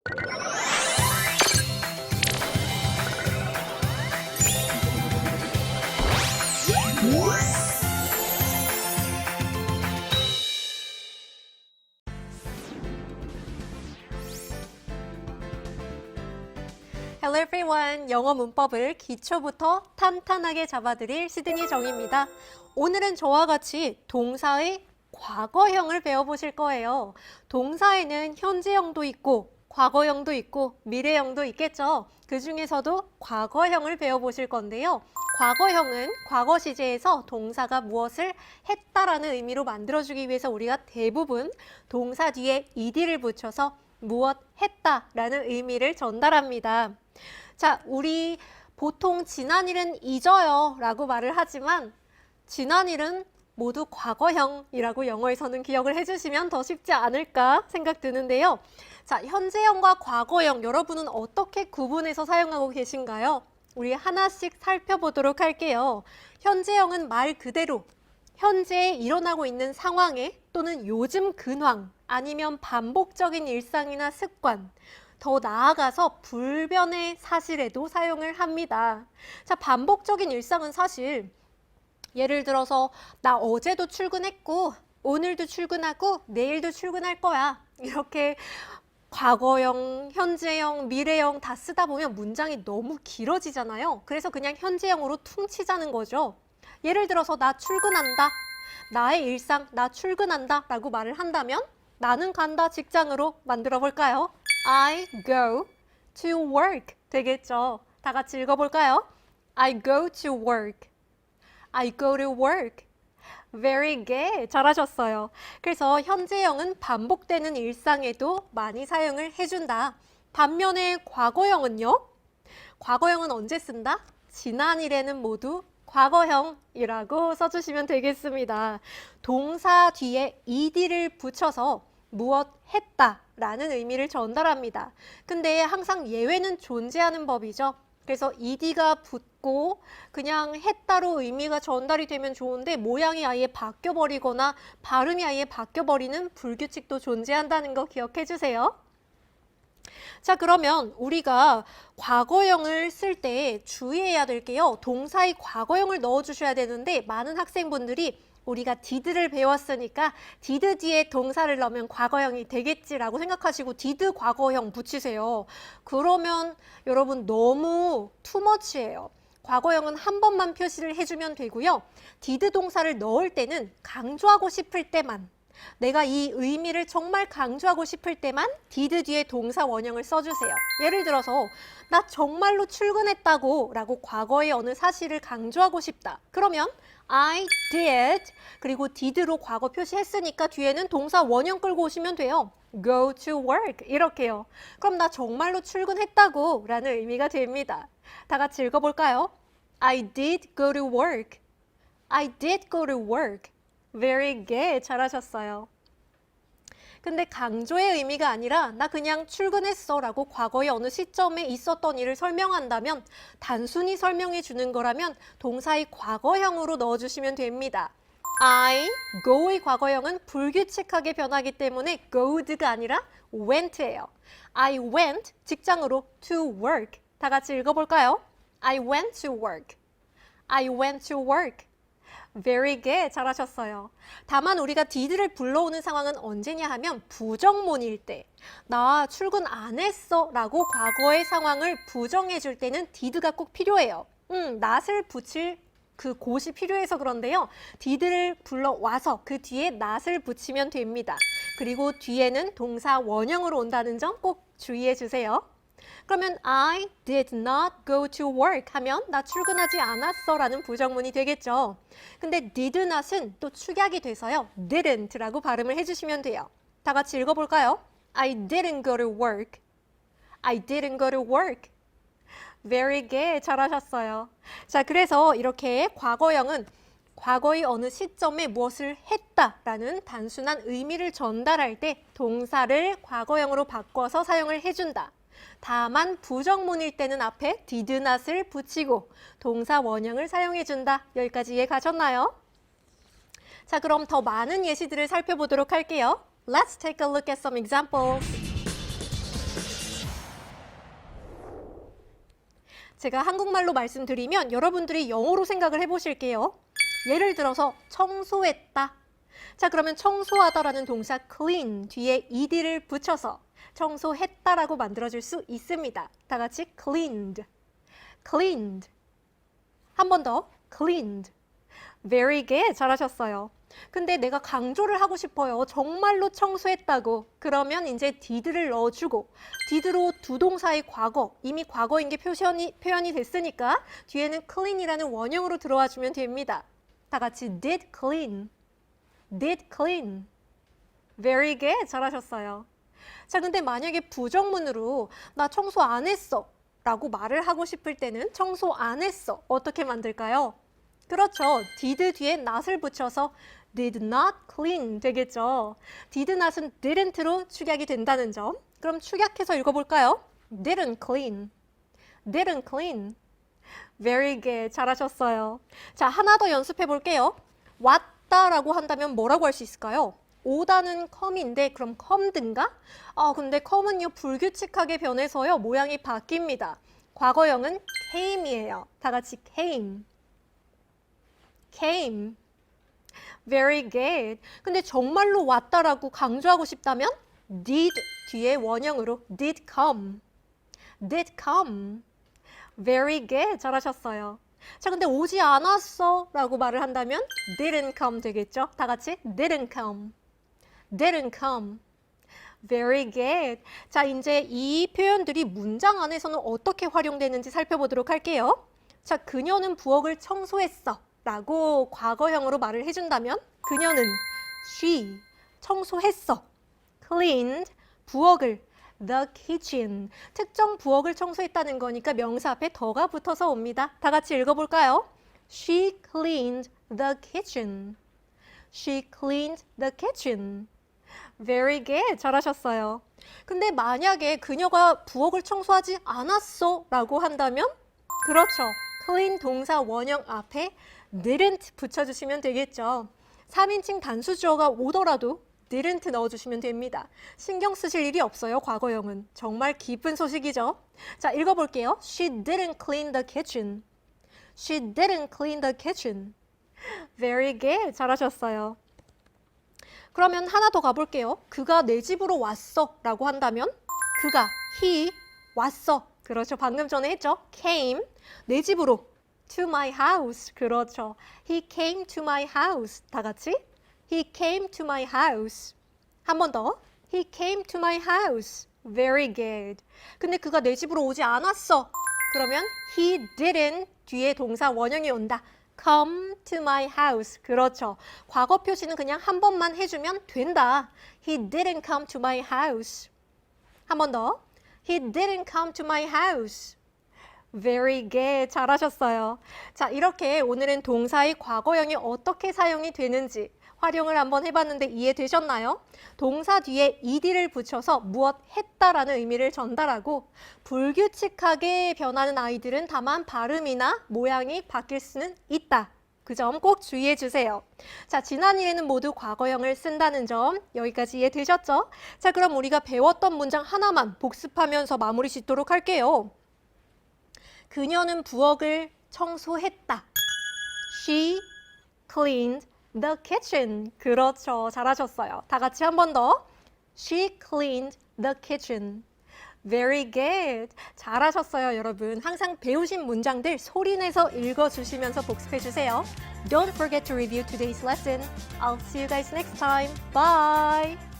Hello everyone! 영어 문법을 기초부터 탄탄하게 잡아드릴 시드니 정입니다. 오늘은 저와 같이 동사의 과거형을 배워보실 거예요. 동사에는 현재형도 있고 과거형도 있고 미래형도 있겠죠. 그 중에서도 과거형을 배워보실 건데요. 과거형은 과거 시제에서 동사가 무엇을 했다라는 의미로 만들어주기 위해서 우리가 대부분 동사 뒤에 ed를 붙여서 무엇 했다라는 의미를 전달합니다. 자, 우리 보통 지난 일은 잊어요 라고 말을 하지만 지난 일은 모두 과거형이라고 영어에서는 기억을 해주시면 더 쉽지 않을까 생각 드는데요. 자, 현재형과 과거형 여러분은 어떻게 구분해서 사용하고 계신가요? 우리 하나씩 살펴보도록 할게요. 현재형은 말 그대로 현재 일어나고 있는 상황에 또는 요즘 근황 아니면 반복적인 일상이나 습관 더 나아가서 불변의 사실에도 사용을 합니다. 자, 반복적인 일상은 사실 예를 들어서 나 어제도 출근했고 오늘도 출근하고 내일도 출근할 거야. 이렇게 과거형, 현재형, 미래형 다 쓰다 보면 문장이 너무 길어지잖아요. 그래서 그냥 현재형으로 퉁치자는 거죠. 예를 들어서 나 출근한다. 나의 일상, 나 출근한다 라고 말을 한다면 나는 간다 직장으로 만들어 볼까요? I go to work 되겠죠. 다 같이 읽어볼까요? I go to work. I go to work. Very good. 잘하셨어요. 그래서 현재형은 반복되는 일상에도 많이 사용을 해준다. 반면에 과거형은요? 과거형은 언제 쓴다? 지난 일에는 모두 과거형이라고 써주시면 되겠습니다. 동사 뒤에 ed를 붙여서 무엇 했다 라는 의미를 전달합니다. 근데 항상 예외는 존재하는 법이죠. 그래서 ed가 붙고 그냥 했다로 의미가 전달이 되면 좋은데 모양이 아예 바뀌어버리거나 발음이 아예 바뀌어버리는 불규칙도 존재한다는 거 기억해 주세요. 자, 그러면 우리가 과거형을 쓸 때 주의해야 될 게요. 동사의 과거형을 넣어주셔야 되는데 많은 학생분들이 우리가 did를 배웠으니까 did 뒤에 동사를 넣으면 과거형이 되겠지라고 생각하시고 did 과거형 붙이세요. 그러면 여러분 너무 투머치예요. 과거형은 한 번만 표시를 해주면 되고요. did 동사를 넣을 때는 강조하고 싶을 때만 내가 이 의미를 정말 강조하고 싶을 때만 did 뒤에 동사 원형을 써주세요. 예를 들어서 나 정말로 출근했다고 라고 과거의 어느 사실을 강조하고 싶다. 그러면 I did 그리고 did로 과거 표시했으니까 뒤에는 동사 원형 끌고 오시면 돼요. Go to work 이렇게요. 그럼 나 정말로 출근했다고 라는 의미가 됩니다. 다 같이 읽어볼까요? I did go to work. I did go to work. Very good. 잘하셨어요. 근데 강조의 의미가 아니라 나 그냥 출근했어 라고 과거의 어느 시점에 있었던 일을 설명한다면 단순히 설명해 주는 거라면 동사의 과거형으로 넣어주시면 됩니다. I, go의 과거형은 불규칙하게 변하기 때문에 go'd가 아니라 went예요. I went, 직장으로 to work. 다 같이 읽어볼까요? I went to work. I went to work. Very good. 잘하셨어요. 다만 우리가 did를 불러오는 상황은 언제냐 하면 부정문일 때. 나 출근 안 했어 라고 과거의 상황을 부정해 줄 때는 did가 꼭 필요해요. not을 붙일 그 곳이 필요해서 그런데요. did를 불러와서 그 뒤에 not을 붙이면 됩니다. 그리고 뒤에는 동사 원형으로 온다는 점 꼭 주의해 주세요. 그러면 I did not go to work 하면 나 출근하지 않았어 라는 부정문이 되겠죠. 근데 did not은 또 축약이 돼서요. didn't 라고 발음을 해주시면 돼요. 다 같이 읽어볼까요? I didn't go to work. I didn't go to work. Very good. 잘하셨어요. 자, 그래서 이렇게 과거형은 과거의 어느 시점에 무엇을 했다라는 단순한 의미를 전달할 때 동사를 과거형으로 바꿔서 사용을 해준다. 다만 부정문일 때는 앞에 did not을 붙이고 동사 원형을 사용해준다. 여기까지 이해 가셨나요? 자, 그럼 더 많은 예시들을 살펴보도록 할게요. Let's take a look at some examples. 제가 한국말로 말씀드리면 여러분들이 영어로 생각을 해보실게요. 예를 들어서 청소했다. 자, 그러면 청소하다라는 동사 clean 뒤에 ed를 붙여서 청소했다라고 만들어줄 수 있습니다. 다 같이 cleaned, cleaned. 한 번 더, cleaned. Very good, 잘하셨어요. 근데 내가 강조를 하고 싶어요. 정말로 청소했다고. 그러면 이제 did를 넣어주고 did로 두 동사의 과거, 이미 과거인 게 표현이 됐으니까 뒤에는 clean이라는 원형으로 들어와 주면 됩니다. 다 같이 did clean, did clean. Very good, 잘하셨어요. 자, 근데 만약에 부정문으로 나 청소 안 했어 라고 말을 하고 싶을 때는 청소 안 했어. 어떻게 만들까요? 그렇죠. did 뒤에 not을 붙여서 did not clean 되겠죠. did not은 didn't로 축약이 된다는 점. 그럼 축약해서 읽어볼까요? didn't clean, didn't clean. Very good, 잘하셨어요. 자, 하나 더 연습해 볼게요. 왔다라고 한다면 뭐라고 할 수 있을까요? 오다는 come인데 그럼 come든가? 근데 come은요 불규칙하게 변해서요 모양이 바뀝니다. 과거형은 came이에요. 다 같이 came, came. Very good. 근데 정말로 왔다라고 강조하고 싶다면 did 뒤에 원형으로 did come, did come. Very good. 잘하셨어요. 자, 근데 오지 않았어 라고 말을 한다면 didn't come 되겠죠? 다 같이 didn't come, didn't come. Very good. 자, 이제 이 표현들이 문장 안에서는 어떻게 활용되는지 살펴보도록 할게요. 자, 그녀는 부엌을 청소했어 라고 과거형으로 말을 해준다면 그녀는 she 청소했어, cleaned 부엌을, the kitchen 특정 부엌을 청소했다는 거니까 명사 앞에 더가 붙어서 옵니다. 다 같이 읽어볼까요? She cleaned the kitchen, she cleaned the kitchen. Very good, 잘하셨어요. 근데 만약에 그녀가 부엌을 청소하지 않았어 라고 한다면 그렇죠. clean 동사 원형 앞에 didn't 붙여주시면 되겠죠. 3인칭 단수주어가 오더라도 didn't 넣어주시면 됩니다. 신경 쓰실 일이 없어요, 과거형은. 정말 기쁜 소식이죠. 자, 읽어볼게요. She didn't clean the kitchen. She didn't clean the kitchen. Very good, 잘하셨어요. 그러면 하나 더 가볼게요. 그가 내 집으로 왔어 라고 한다면 그가, he, 왔어. 그렇죠. 방금 전에 했죠. came, 내 집으로. to my house. 그렇죠. He came to my house. 다 같이. He came to my house. 한 번 더. He came to my house. Very good. 근데 그가 내 집으로 오지 않았어. 그러면 he didn't 뒤에 동사 원형이 온다. come to my house. 그렇죠. 과거 표시는 그냥 한 번만 해주면 된다. He didn't come to my house. 한 번 더. He didn't come to my house. Very good. 잘하셨어요. 자, 이렇게 오늘은 동사의 과거형이 어떻게 사용이 되는지 활용을 한번 해봤는데 이해되셨나요? 동사 뒤에 ed를 붙여서 무엇 했다라는 의미를 전달하고 불규칙하게 변하는 아이들은 다만 발음이나 모양이 바뀔 수는 있다. 그 점 꼭 주의해 주세요. 자, 지난 일에는 모두 과거형을 쓴다는 점 여기까지 이해되셨죠? 자, 그럼 우리가 배웠던 문장 하나만 복습하면서 마무리 짓도록 할게요. 그녀는 부엌을 청소했다. She cleaned the kitchen. 그렇죠. 잘하셨어요. 다 같이 한 번 더. She cleaned the kitchen. Very good. 잘하셨어요, 여러분. 항상 배우신 문장들 소리내서 읽어주시면서 복습해주세요. Don't forget to review today's lesson. I'll see you guys next time. Bye!